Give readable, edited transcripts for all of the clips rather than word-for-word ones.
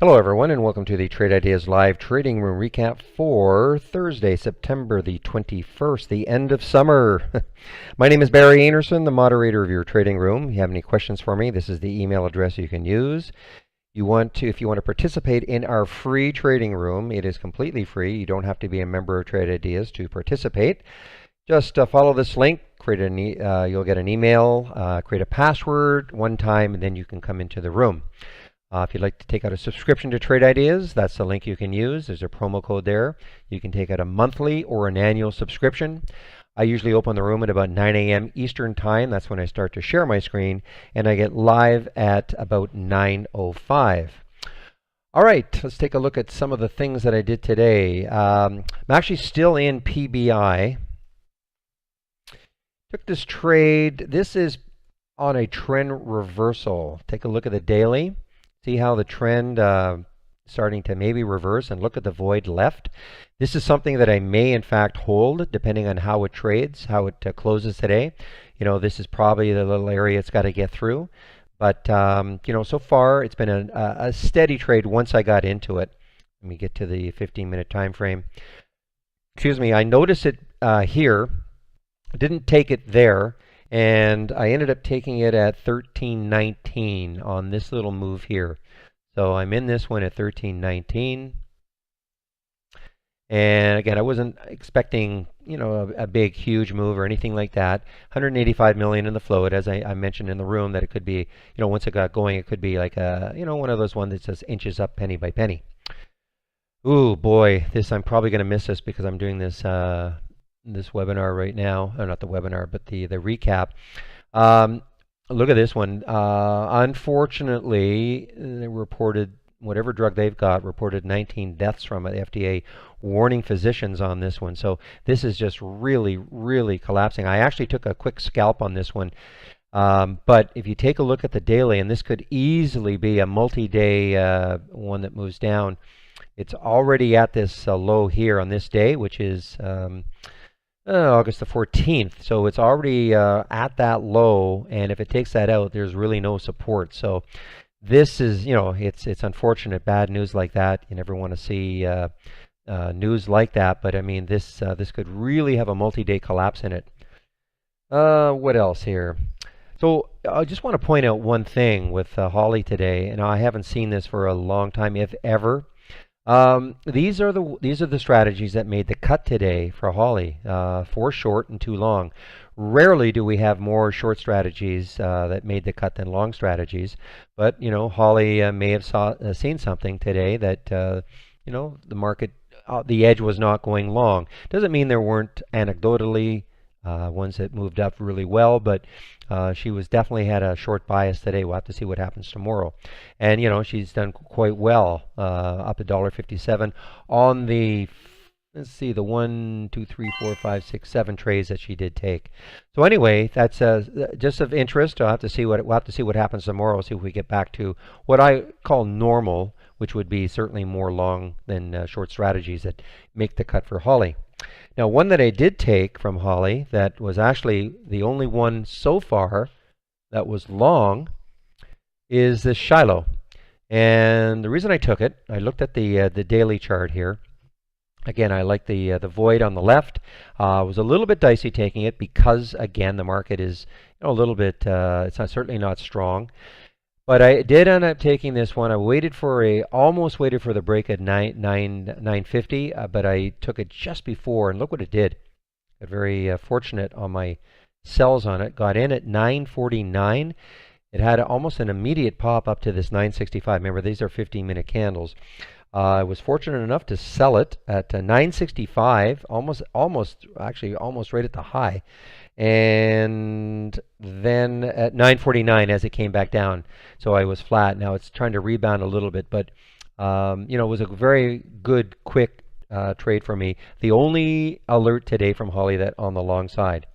Hello everyone and welcome to the Trade Ideas Live Trading Room Recap for Thursday, September the 21st, the end of summer. My name is Barry Anderson, the moderator of your trading room. If you have any questions for me, this is the email address you can use. If you want to participate in our free trading room, it is completely free. You don't have to be a member of Trade Ideas to participate. Just follow this link, you'll get an email, create a password one time, and then you can come into the room. If you'd like to take out a subscription to Trade Ideas, that's the link you can use. There's a promo code there. You can take out a monthly or an annual subscription. I usually open the room at about 9 a.m. Eastern Time. That's when I start to share my screen, and I get live at about 9:05. All right, let's take a look at some of the things that I did today. I'm actually still in PBI. Took this trade. This is on a trend reversal. Take a look at the daily. See how the trend starting to maybe reverse, and look at the void left. This is something that I may in fact hold depending on how it trades, how it closes today. This is probably the little area it's got to get through. But so far it's been a steady trade once I got into it. Let me get to the 15-minute time frame. Excuse me, I noticed it here. I didn't take it there. And I ended up taking it at 13.19 on this little move here. So I'm in this one at 13.19. And again, I wasn't expecting, a big, huge move or anything like that. 185 million in the float, as I mentioned in the room, that it could be, once it got going, it could be like one of those ones that says inches up penny by penny. Ooh, boy, I'm probably going to miss this because I'm doing this this webinar right now, or not the webinar, but the recap. Look at this one. Unfortunately, they reported, whatever drug they've got, reported 19 deaths from it. The FDA warning physicians on this one. So this is just really, really collapsing. I actually took a quick scalp on this one. But if you take a look at the daily, and this could easily be a multi-day one that moves down, it's already at this low here on this day, which is August the 14th. So it's already at that low, and if it takes that out, there's really no support. So this is, it's unfortunate, bad news like that. You never want to see news like that, but I mean, this could really have a multi-day collapse in it. What else here? So I just want to point out one thing with Holly today, and I haven't seen this for a long time, if ever. These are the strategies that made the cut today for Holly, 4 short and 2 long. Rarely do we have more short strategies that made the cut than long strategies, but Holly may have seen something today that the market, the edge was not going long. Doesn't mean there weren't anecdotally ones that moved up really well, but she definitely had a short bias today. We'll have to see what happens tomorrow. And she's done quite well, up $1.57 on the, let's see, the 1, 2, 3, 4, 5, 6, 7 trades that she did take. So anyway, that's just of interest. We'll have to see what happens tomorrow. See if we get back to what I call normal, which would be certainly more long than short strategies that make the cut for Holly. Now, one that I did take from Holly that was actually the only one so far that was long is this Shiloh. And the reason I took it, I looked at the daily chart here. Again, I like the void on the left. Was a little bit dicey taking it because, again, the market is a little bit, it's certainly not strong. But I did end up taking this one. I almost waited for the break at 950, but I took it just before, and look what it did. Got very fortunate on my sells on it. Got in at 949. It had almost an immediate pop up to this 965. Remember, these are 15-minute candles. I was fortunate enough to sell it at 965, almost right at the high. And then at 949 as it came back down. So I was flat. Now it's trying to rebound a little bit, but it was a very good, quick trade for me. The only alert today from Holly that on the long side.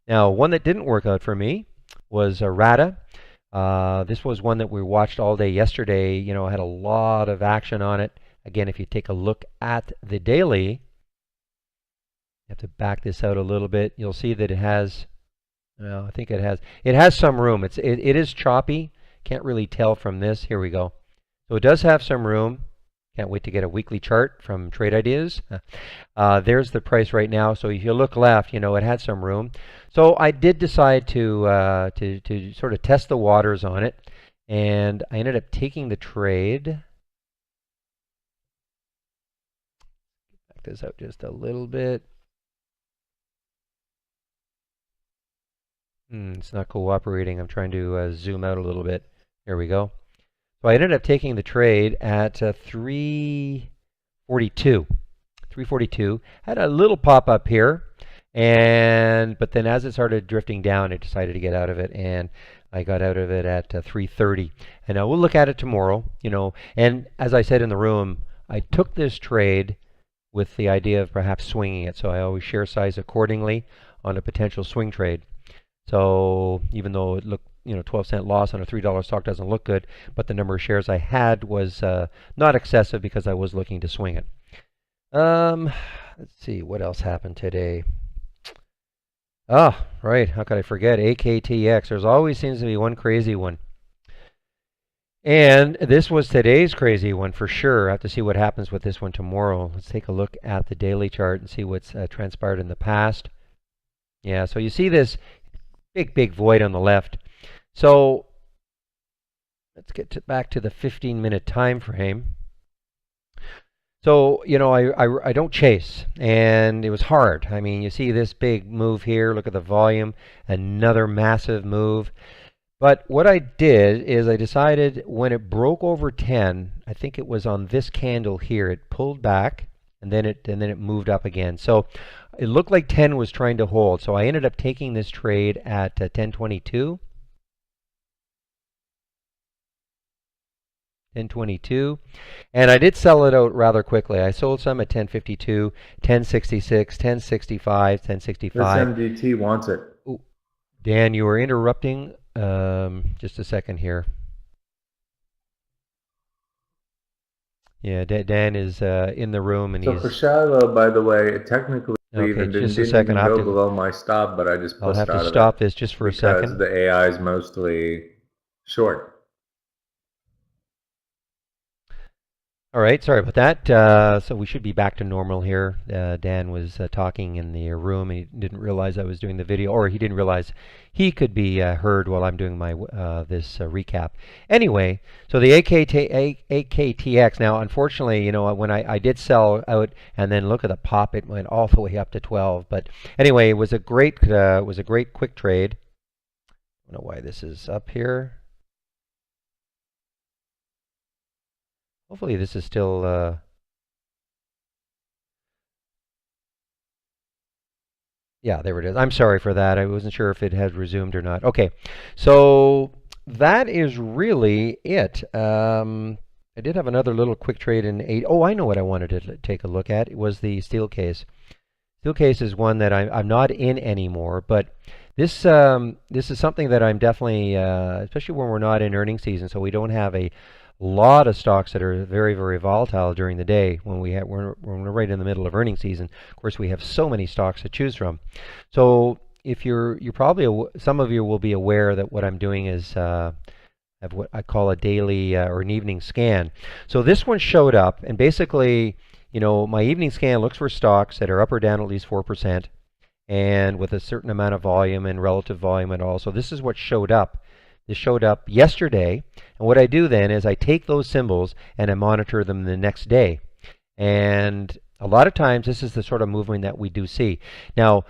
Now, one that didn't work out for me was RADA. This was one that we watched all day yesterday. Had a lot of action on it. Again, if you take a look at the daily, you have to back this out a little bit. You'll see that it has, well, I think it has some room. It is choppy. Can't really tell from this. Here we go. So it does have some room. Can't wait to get a weekly chart from Trade Ideas. There's the price right now. So if you look left, it had some room. So I did decide to sort of test the waters on it, and I ended up taking the trade. Back this out just a little bit. It's not cooperating. I'm trying to zoom out a little bit. There we go. So I ended up taking the trade at 342. 342. Had a little pop up here, but then as it started drifting down, I decided to get out of it, and I got out of it at 330. And we'll look at it tomorrow. And as I said in the room, I took this trade with the idea of perhaps swinging it. So I always share size accordingly on a potential swing trade. So even though it looked, 12-cent loss on a $3 stock doesn't look good, but the number of shares I had was not excessive because I was looking to swing it. Let's see, what else happened today? Ah, right, how could I forget? AKTX. There's always seems to be one crazy one. And this was today's crazy one for sure. I have to see what happens with this one tomorrow. Let's take a look at the daily chart and see what's transpired in the past. Yeah, so you see this big void on the left. So let's get back to the 15-minute time frame. So, I don't chase, and it was hard. I mean, you see this big move here. Look at the volume, another massive move. But what I did is I decided when it broke over 10, I think it was on this candle here, it pulled back, and then it moved up again. So it looked like 10 was trying to hold. So I ended up taking this trade at 1022. 1022, and I did sell it out rather quickly. I sold some at 1052, 1066, 1065, 1065. This MDT wants it. Ooh, Dan, you were interrupting. Just a second here. Yeah, Dan is in the room, and so for Shiloh, by the way, it technically even didn't even go below my stop, but I just pushed out of it. I'll have to stop this just for a second. Because the AI is mostly short. All right, sorry about that. So we should be back to normal here. Dan was talking in the room. He didn't realize I was doing the video, or he didn't realize he could be heard while I'm doing my this recap. Anyway, so the AKTX. Now, unfortunately, when I did sell out, and then look at the pop, it went all the way up to 12. But anyway, it was a great quick trade. I don't know why this is up here. Hopefully this is still, yeah, there it is. I'm sorry for that. I wasn't sure if it had resumed or not. Okay, so that is really it. I did have another little quick trade in 8. Oh, I know what I wanted to take a look at. It was the steel case. Steel case is one that I'm not in anymore, but this is something that I'm definitely, especially when we're not in earnings season, so we don't have a lot of stocks that are very volatile during the day when we're right in the middle of earnings season. Of course, we have so many stocks to choose from. So if you're probably, some of you will be aware that what I'm doing is have what I call a daily or an evening scan. So this one showed up, and basically, my evening scan looks for stocks that are up or down at least 4%, and with a certain amount of volume and relative volume and all. So this is what showed up. This showed up yesterday, and what I do then is I take those symbols and I monitor them the next day. And a lot of times this is the sort of movement that we do see. Now,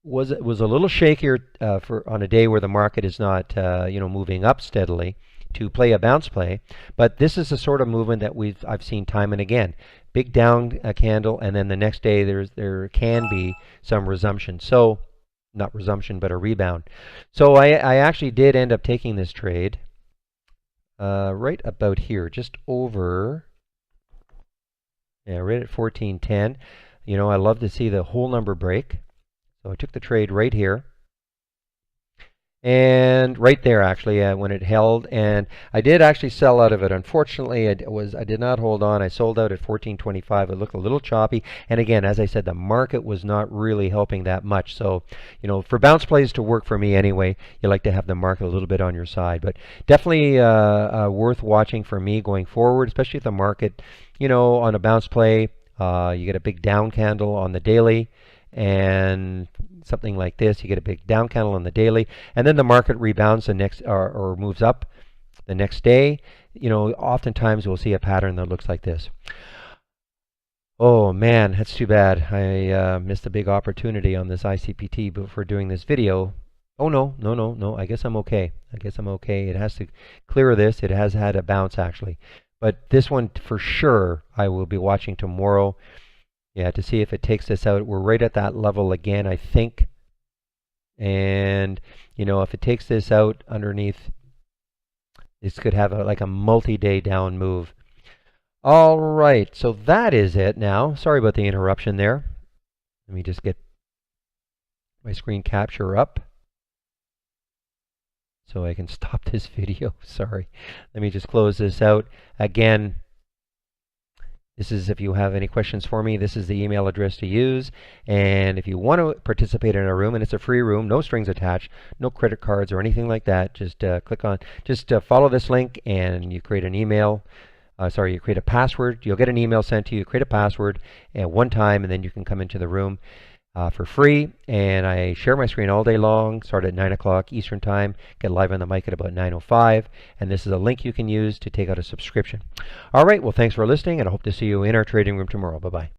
was a little shakier on a day where the market is not moving up steadily to play a bounce play, but this is the sort of movement that I've seen time and again. Big down candle, and then the next day there can be some resumption. So not resumption, but a rebound. So I actually did end up taking this trade right about here, just over, yeah, right at 1410. I love to see the whole number break. So I took the trade right here. And right there, actually, when it held, and I did actually sell out of it. Unfortunately, I did not hold on. I sold out at 14.25. It looked a little choppy, and again, as I said, the market was not really helping that much. So, for bounce plays to work for me anyway, you like to have the market a little bit on your side. But definitely worth watching for me going forward, especially if the market, on a bounce play, you get a big down candle on the daily, and something like this, you get a big down candle on the daily, and then the market rebounds the next or moves up the next day. Oftentimes we'll see a pattern that looks like this. Oh man, that's too bad. I missed a big opportunity on this ICPT for doing this video. Oh no, no, no, no. I guess I'm okay. I guess I'm okay. It has to clear this. It has had a bounce actually. But this one for sure I will be watching tomorrow. Yeah, to see if it takes this out. We're right at that level again, I think. And, if it takes this out underneath, this could have like a multi-day down move. All right, so that is it now. Sorry about the interruption there. Let me just get my screen capture up so I can stop this video. Sorry. Let me just close this out. Again, this is, if you have any questions for me, this is the email address to use. And if you want to participate in a room, and it's a free room, no strings attached, no credit cards or anything like that, just follow this link and you create an email. You create a password. You'll get an email sent to you. Create a password at one time, and then you can come into the room for free. And I share my screen all day long. Start at 9 o'clock Eastern Time. Get live on the mic at about 9:05. And this is a link you can use to take out a subscription. All right. Well, thanks for listening, and I hope to see you in our trading room tomorrow. Bye-bye.